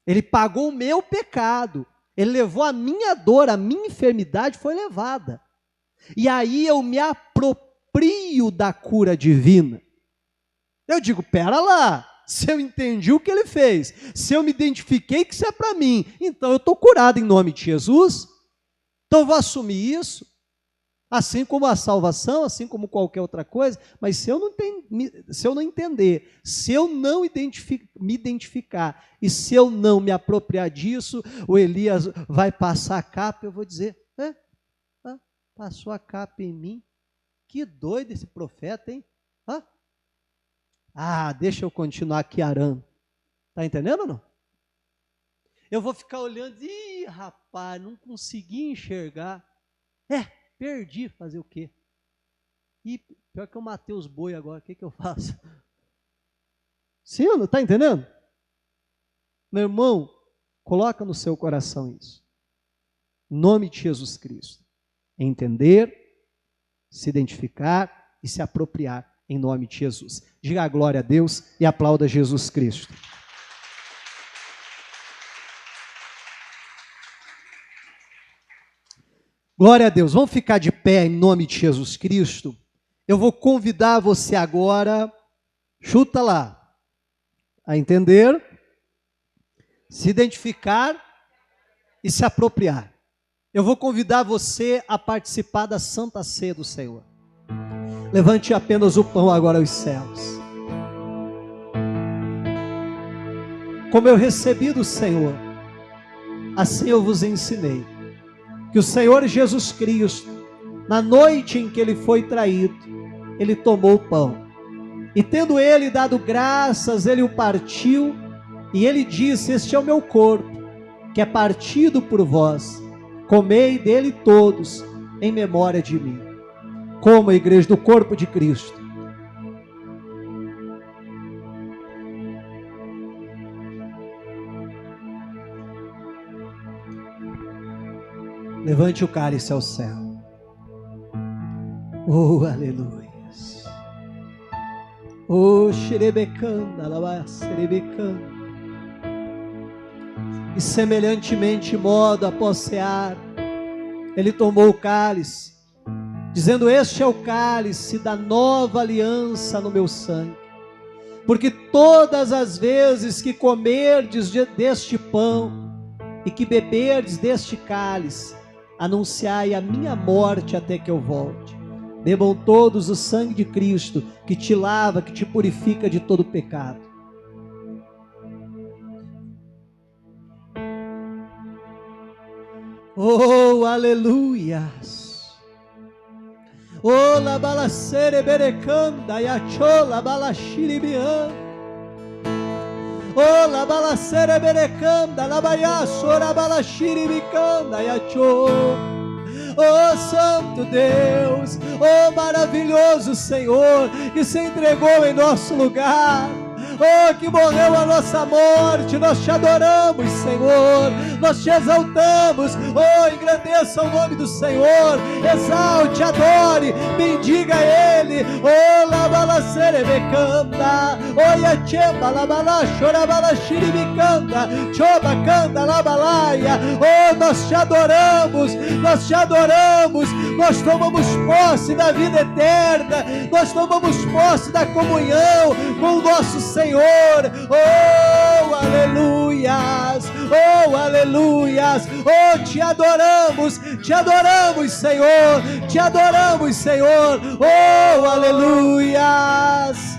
Ele pagou o meu pecado, ele levou a minha dor, a minha enfermidade foi levada. E aí eu me aproprio da cura divina. Eu digo, pera lá, se eu entendi o que ele fez, se eu me identifiquei que isso é para mim, então eu estou curado em nome de Jesus, então eu vou assumir isso, assim como a salvação, assim como qualquer outra coisa, mas se eu não entender, se eu não me identificar e se eu não me apropriar disso, o Elias vai passar a capa, eu vou dizer, passou a capa em mim, que doido esse profeta, hein? Deixa eu continuar aqui arando. Está entendendo ou não? Eu vou ficar olhando, rapaz, não consegui enxergar. Perdi, fazer o quê? E pior que eu matei os boi agora, o que eu faço? Sim ou não? Está entendendo? Meu irmão, coloca no seu coração isso. Em nome de Jesus Cristo. Entender, se identificar e se apropriar em nome de Jesus. Diga a glória a Deus e aplauda Jesus Cristo. Glória a Deus. Vamos ficar de pé em nome de Jesus Cristo. Eu vou convidar você agora, chuta lá, a entender, se identificar e se apropriar. Eu vou convidar você a participar da Santa Ceia do Senhor. Levante apenas o pão agora aos céus. Como eu recebi do Senhor, assim eu vos ensinei. Que o Senhor Jesus Cristo, na noite em que ele foi traído, ele tomou o pão. E tendo ele dado graças, ele o partiu. E ele disse: este é o meu corpo, que é partido por vós. Comei dele todos, em memória de mim. Como a igreja do corpo de Cristo. Levante o cálice ao céu. Oh, aleluia. Oh, xerebecanda, xerebecanda. E semelhantemente modo após cear, ele tomou o cálice, dizendo: este é o cálice da nova aliança no meu sangue. Porque todas as vezes que comerdes deste pão e que beberdes deste cálice, anunciai a minha morte até que eu volte. Bebam todos o sangue de Cristo, que te lava, que te purifica de todo pecado. Oh, aleluias. Oh, la balacere berecanda, yachola balachiribian. Oh, la balacere berecanda, la baiaçora balachiribicanda, yacho. Oh, santo Deus, oh, maravilhoso Senhor, que se entregou em nosso lugar. Oh, que morreu a nossa morte, nós te adoramos, Senhor, nós te exaltamos. Oh, engrandeça o nome do Senhor, exalte, adore, bendiga Ele. Oh, labalacere becanda, oh, yachemba, labala, chorabala, xiribicanda, choba, canda, labalaia. Oh, nós te adoramos, nós te adoramos, nós tomamos posse da vida eterna, nós tomamos posse da comunhão com o nosso Senhor. Oh, aleluias, oh, aleluias, oh, te adoramos, Senhor, te adoramos, Senhor, oh, aleluias.